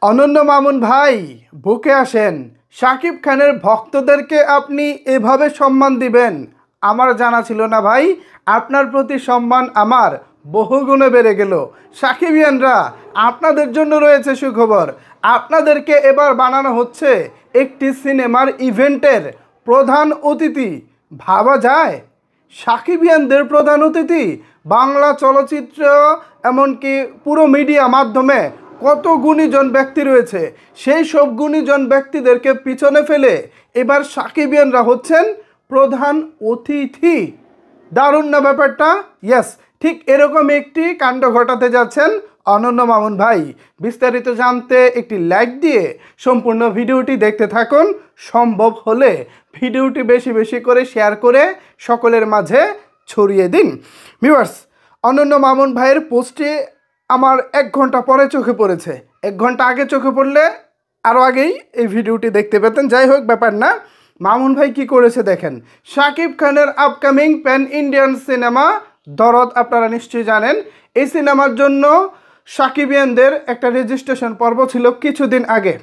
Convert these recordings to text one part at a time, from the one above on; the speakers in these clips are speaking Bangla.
অনন্য মামুন ভাই, বুকে আসেন। শাকিব খানের ভক্তদেরকে আপনি এভাবে সম্মান দিবেন আমার জানা ছিল না ভাই। আপনার প্রতি সম্মান আমার বহুগুণে বেড়ে গেল। সাকিবিয়ানরা, আপনাদের জন্য রয়েছে সুখবর। আপনাদেরকে এবার বানানো হচ্ছে একটি সিনেমার ইভেন্টের প্রধান অতিথি। ভাবা যায় সাকিবিয়ানদের প্রধান অতিথি বাংলা চলচ্চিত্র, এমনকি পুরো মিডিয়া মাধ্যমে কত গুণীজন ব্যক্তি রয়েছে, সেই সব গুণীজন ব্যক্তিদেরকে পিছনে ফেলে এবার সাকিবিয়ানরা হচ্ছেন প্রধান অতিথি। দারুণ না ব্যাপারটা? ইয়েস, ঠিক এরকম একটি কাণ্ড ঘটাতে যাচ্ছেন অনন্য মামুন ভাই। বিস্তারিত জানতে একটি লাইক দিয়ে সম্পূর্ণ ভিডিওটি দেখতে থাকুন। সম্ভব হলে ভিডিওটি বেশি বেশি করে শেয়ার করে সকলের মাঝে ছড়িয়ে দিন। ভিউয়ার্স, অনন্য মামুন ভাইয়ের পোস্টে আমার 1 ঘন্টা পরে চোখে পড়েছে। 1 ঘন্টা আগে চোখে পড়লে আরও আগেই এই ভিডিওটি দেখতে পেতেন। যাই হোক, ব্যাপার না। মামুন ভাই কি করেছে দেখেন। শাকিব খানের আপকামিং প্যান ইন্ডিয়ান সিনেমা দরদ, আপনারা নিশ্চয়ই জানেন। এই সিনেমার জন্য সাকিবিয়ানদের একটা রেজিস্ট্রেশন পর্ব ছিল কিছুদিন আগে।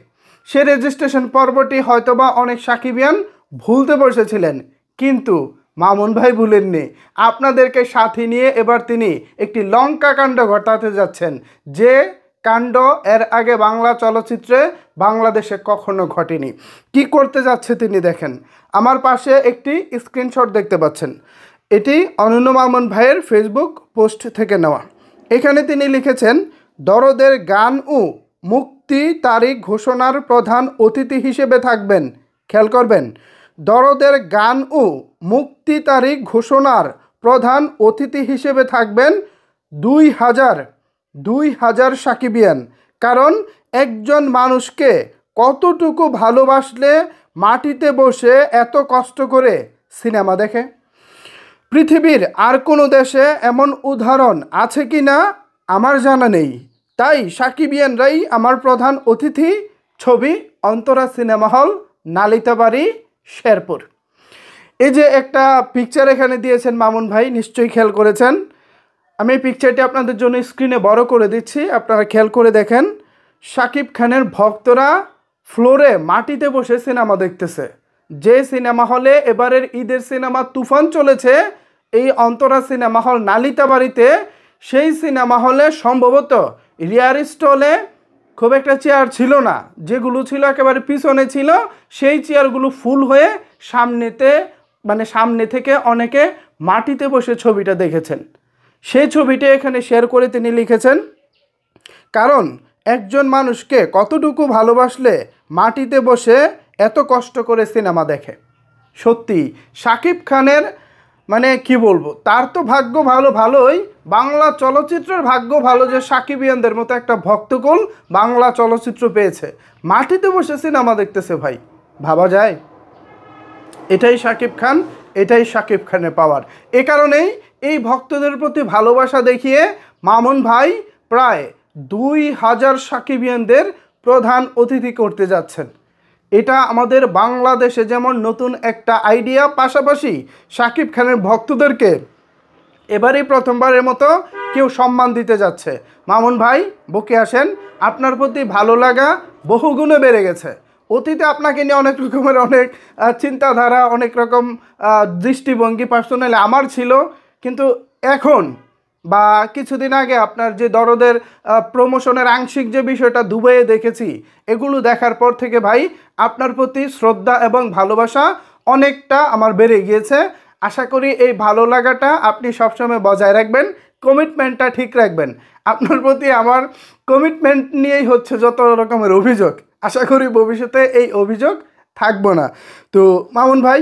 সেই রেজিস্ট্রেশন পর্বটি হয়তোবা অনেক সাকিবিয়ান ভুলতে বসেছিলেন, কিন্তু মামুন ভাই ভুলেননি। আপনাদেরকে সাথে নিয়ে এবার তিনি একটি লঙ্কা কাণ্ড ঘটাতে যাচ্ছেন, যে কাণ্ড এর আগে বাংলা চলচ্চিত্রে বাংলাদেশে কখনো ঘটেনি। কি করতে যাচ্ছে তিনি দেখেন। আমার পাশে একটি স্ক্রিনশট দেখতে পাচ্ছেন। এটি অনন্য মামুন ভাইয়ের ফেসবুক পোস্ট থেকে নেওয়া। এখানে তিনি লিখেছেন, দরদের গান ও মুক্তি তারিখ ঘোষণার প্রধান অতিথি হিসেবে থাকবেন। খেয়াল করবেন, দরদের গান ও মুক্তি তারিখ ঘোষণার প্রধান অতিথি হিসেবে থাকবেন 2000 সাকিবিয়ান। কারণ একজন মানুষকে কতটুকু ভালোবাসলে মাটিতে বসে এত কষ্ট করে সিনেমা দেখে। পৃথিবীর আর কোনো দেশে এমন উদাহরণ আছে কি না আমার জানা নেই। তাই সাকিবিয়ানরাই আমার প্রধান অতিথি। ছবি অন্তরা সিনেমা হল, নালিতাবাড়ি, শেরপুর। এই যে একটা পিকচার এখানে দিয়েছেন মামুন ভাই, নিশ্চয়ই খেয়াল করেছেন। আমি এই পিকচারটি আপনাদের জন্য স্ক্রিনে বড় করে দিচ্ছি, আপনারা খেয়াল করে দেখেন। শাকিব খানের ভক্তরা ফ্লোরে মাটিতে বসে সিনেমা দেখতেছে। যে সিনেমা হলে এবারের ঈদের সিনেমা তুফান চলেছে, এই অন্তরা সিনেমা হল নালিতাবাড়িতে, সেই সিনেমা হলে সম্ভবত রিয়ার স্টলে খুব একটা চেয়ার ছিল না, যেগুলো ছিল একেবারে পিছনে ছিল। সেই চেয়ারগুলো ফুল হয়ে সামনে থেকে অনেকে মাটিতে বসে ছবিটা দেখেছেন। সেই ছবিটা এখানে শেয়ার করে তিনি লিখেছেন, কারণ একজন মানুষকে কতটুকু ভালোবাসলে মাটিতে বসে এত কষ্ট করে সিনেমা দেখে। সত্যি শাকিব খানের কি বলবো, তার তো ভাগ্য ভালোই, বাংলা চলচ্চিত্রের ভাগ্য ভালো যে সাকিবিয়ানদের মতো একটা ভক্তকুল বাংলা চলচ্চিত্র পেয়েছে। মাটিতে বসে সিনেমা দেখতেছে ভাই, ভাবা যায়? এটাই শাকিব খান, এটাই শাকিব খানের পাওয়ার। এ কারণেই এই ভক্তদের প্রতি ভালোবাসা দেখিয়ে মামুন ভাই প্রায় 2000 সাকিবিয়ানদের প্রধান অতিথি করতে যাচ্ছেন। এটা আমাদের বাংলাদেশে যেমন নতুন একটা আইডিয়া, পাশাপাশি শাকিব খানের ভক্তদেরকে এবারই প্রথমবারের মতো কেউ সম্মান দিতে যাচ্ছে। মামুন ভাই, বুকে আসেন। আপনার প্রতি ভালো লাগা বহুগুণে বেড়ে গেছে। অতীতে আপনাকে নিয়ে অনেক রকমের চিন্তাধারা, অনেক রকম দৃষ্টিভঙ্গি পার্সোনালি আমার ছিল, কিন্তু এখন বা কিছুদিন আগে আপনার যে দরদের প্রমোশনের আংশিক যে বিষয়টা দুবাইয়ে দেখেছি, এগুলো দেখার পর থেকে ভাই আপনার প্রতি শ্রদ্ধা এবং ভালোবাসা অনেকটা আমার বেড়ে গিয়েছে। আশা করি এই ভালো লাগাটা আপনি সবসময় বজায় রাখবেন, কমিটমেন্টটা ঠিক রাখবেন। আপনার প্রতি আমার কমিটমেন্ট নিয়েই হচ্ছে যত রকমের অভিযোগ। আশা করি ভবিষ্যতে এই অভিযোগ থাকবো না। তো মামুন ভাই,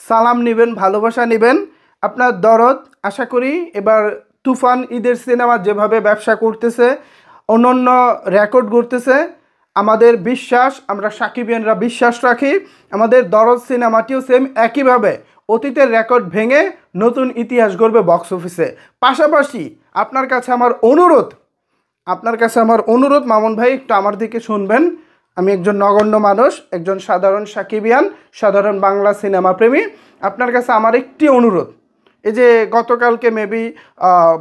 সালাম নেবেন, ভালোবাসা নেবেন। আপনার দরদ আশা করি এবার তুফান ঈদের সিনেমা যেভাবে ব্যবসা করতেছে, অনন্য রেকর্ড করতেছে, আমাদের বিশ্বাস, আমরা সাকিবিয়ানরা বিশ্বাস রাখি আমাদের দরদ সিনেমাটিও সেম একইভাবে অতীতের রেকর্ড ভেঙে নতুন ইতিহাস গড়বে বক্স অফিসে। পাশাপাশি আপনার কাছে আমার অনুরোধ মামুন ভাই, একটু আমার দিকে শুনবেন। আমি একজন নগণ্য মানুষ, একজন সাধারণ সাকিবিয়ান, সাধারণ বাংলা সিনেমা প্রেমী। আপনার কাছে আমার একটি অনুরোধ, এই যে গতকালকে মেবি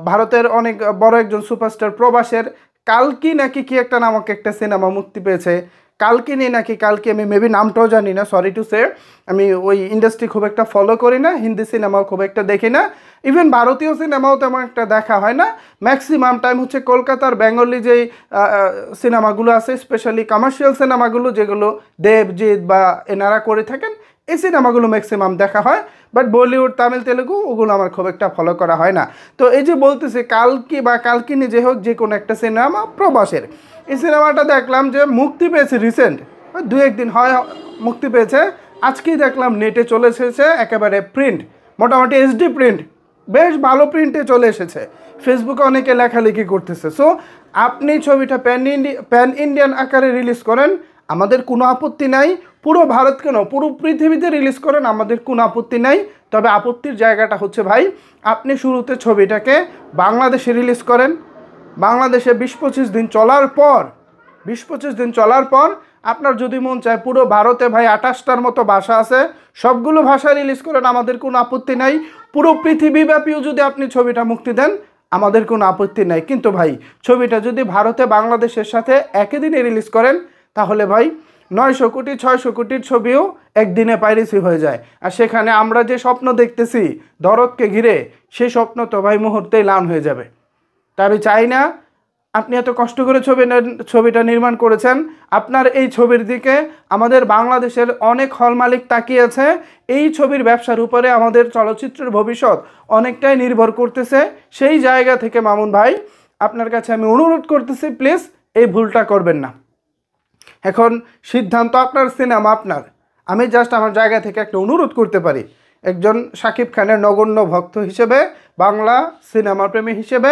ভারতের অনেক বড় একজন সুপারস্টার প্রবাসের কালকি নাকি কি একটা নামক একটা সিনেমা মুক্তি পেয়েছে, কালকিনি নাকি কালকি, আমি মেবি নামটাও জানি না, সরি টু সে। আমি ওই ইন্ডাস্ট্রি খুব একটা ফলো করি না, হিন্দি সিনেমাও খুব একটা দেখি না, ইভেন ভারতীয় সিনেমাও তেমন একটা দেখা হয় না। ম্যাক্সিমাম টাইম হচ্ছে কলকাতার বেঙ্গলি যেই সিনেমাগুলো আছে, স্পেশালি কমার্শিয়াল সিনেমাগুলো যেগুলো দেবজিৎ বা এনারা করে থাকেন, এই সিনেমাগুলো ম্যাক্সিমাম দেখা হয়। বাট বলিউড, তামিল, তেলেগু ওগুলো আমার খুব একটা ফলো করা হয় না। তো এই যে বলতেছে কালকি বা কালকিনি যে হোক, যে কোনো একটা সিনেমা প্রবাসের, এই সিনেমাটা দেখলাম যে মুক্তি পেয়েছে রিসেন্ট, দু একদিন হয় মুক্তি পেয়েছে, আজকেই দেখলাম নেটে চলে এসেছে একেবারে প্রিন্ট, মোটামুটি এইচডি প্রিন্ট, বেশ ভালো প্রিন্টে চলে এসেছে। ফেসবুকে অনেকে লেখালেখি করতেছে। সো আপনি ছবিটা প্যান ইন্ডিয়ান আকারে রিলিজ করেন, আমাদের কোনো আপত্তি নাই। পুরো ভারত কেন, পুরো পৃথিবীতে রিলিজ করেন, আমাদের কোনো আপত্তি নাই। তবে আপত্তির জায়গাটা হচ্ছে ভাই, আপনি শুরুতে ছবিটাকে বাংলাদেশে রিলিজ করেন। বাংলাদেশে 20-25 দিন চলার পর, 20-25 দিন চলার পর আপনার যদি মন চায় পুরো ভারতে ভাই 28টার মতো ভাষা আছে, সবগুলো ভাষা রিলিজ করেন, আমাদের কোনো আপত্তি নাই। পুরো পৃথিবীব্যাপীও যদি আপনি ছবিটা মুক্তি দেন, আমাদের কোনো আপত্তি নাই। কিন্তু ভাই ছবিটা যদি ভারতে বাংলাদেশের সাথে একই দিনে রিলিজ করেন, তাহলে ভাই 900 কোটি 600 কোটির ছবিও একদিনে পাইরেসি হয়ে যায়। আর সেখানে আমরা যে স্বপ্ন দেখতেছি দরদকে ঘিরে, সেই স্বপ্ন তো ভাই মুহূর্তেই লান হয়ে যাবে। তা আমি চাই না, আপনি এত কষ্ট করে ছবিটা নির্মাণ করেছেন, আপনার এই ছবির দিকে আমাদের বাংলাদেশের অনেক হল মালিক তাকিয়ে আছে। এই ছবির ব্যবসার উপরে আমাদের চলচ্চিত্রের ভবিষ্যৎ অনেকটাই নির্ভর করতেছে। সেই জায়গা থেকে মামুন ভাই আপনার কাছে আমি অনুরোধ করতেছি, প্লিজ এই ভুলটা করবেন না। এখন সিদ্ধান্ত আপনার, সিনেমা আপনার। আমি জাস্ট আমার জায়গা থেকে একটা অনুরোধ করতে পারি, একজন শাকিব খানের নগণ্য ভক্ত হিসেবে, বাংলা সিনেমা প্রেমী হিসেবে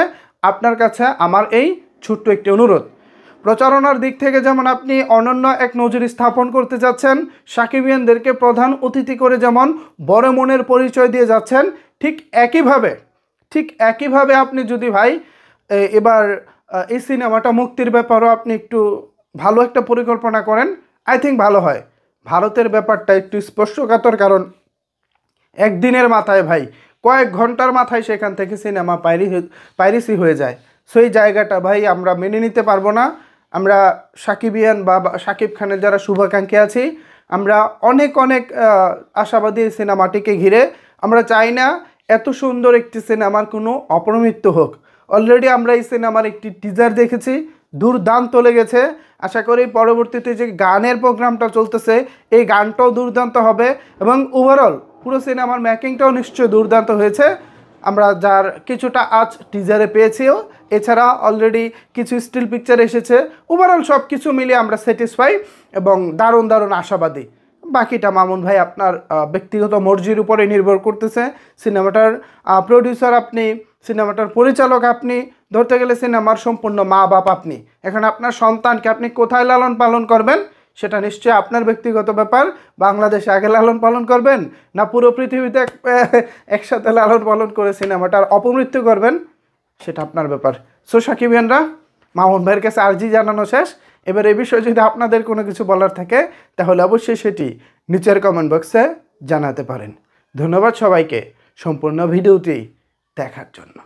আপনার কাছে আমার এই ছোট্ট একটি অনুরোধ। প্রচারণার দিক থেকে যেমন আপনি অনন্য এক নজির স্থাপন করতে যাচ্ছেন, সাকিবিয়ানদেরকে প্রধান অতিথি করে যেমন বড় মনের পরিচয় দিয়ে যাচ্ছেন, ঠিক একইভাবে আপনি যদি ভাই এবার এই সিনেমাটা মুক্তির ব্যাপারও আপনি একটু ভালো একটা পরিকল্পনা করেন, আই থিঙ্ক ভালো হয়। ভারতের ব্যাপারটা একটু স্পর্শকাতর, কারণ একদিনের মাথায় ভাই, কয়েক ঘন্টার মাথায় সেখান থেকে সিনেমা পাইরেসি হয়ে যায়। সো এই জায়গাটা ভাই আমরা মেনে নিতে পারবো না। আমরা সাকিবিয়ান বা সাকিব খানের যারা শুভাকাঙ্ক্ষী আছি, আমরা অনেক আশাবাদী এই সিনেমাটিকে ঘিরে। আমরা চাই না এত সুন্দর একটি সিনেমার কোনো অপমৃত্যু হোক। অলরেডি আমরা এই সিনেমার একটি টিজার দেখেছি, দুর্দান্ত লেগেছে। আশা করি পরবর্তীতে যে গানের প্রোগ্রামটা চলতেছে, এই গানটাও দুর্দান্ত হবে, এবং ওভারঅল পুরো সিনেমার মেকিংটাও নিশ্চয়ই দুর্দান্ত হয়েছে। আমরা যার কিছুটা আজ টিজারে পেয়েছিও, এছাড়া অলরেডি কিছু স্টিল পিকচার এসেছে। ওভারঅল সব কিছু মিলিয়ে আমরা স্যাটিসফাই এবং দারুণ আশাবাদী। বাকিটা মামুন ভাই আপনার ব্যক্তিগত মর্জির উপরে নির্ভর করতেছে। সিনেমাটার প্রডিউসার আপনি, সিনেমাটার পরিচালক আপনি, ধরতে গেলে সিনেমার সম্পূর্ণ মা বাপ আপনি। এখন আপনার সন্তানকে আপনি কোথায় লালন পালন করবেন, সেটা নিশ্চয়ই আপনার ব্যক্তিগত ব্যাপার। বাংলাদেশে আগে লালন পালন করবেন, না পুরো পৃথিবীতে একসাথে লালন পালন করে সিনেমাটার অপমৃত্যু করবেন, সেটা আপনার ব্যাপার। সো সাকিবিয়ানরা, মামুন ভাইয়ের কাছে আর্জি জানানো শেষ। এবার এই বিষয়ে যদি আপনাদের কোনো কিছু বলার থাকে, তাহলে অবশ্যই সেটি নিচের কমেন্ট বক্সে জানাতে পারেন। ধন্যবাদ সবাইকে সম্পূর্ণ ভিডিওটি দেখার জন্য।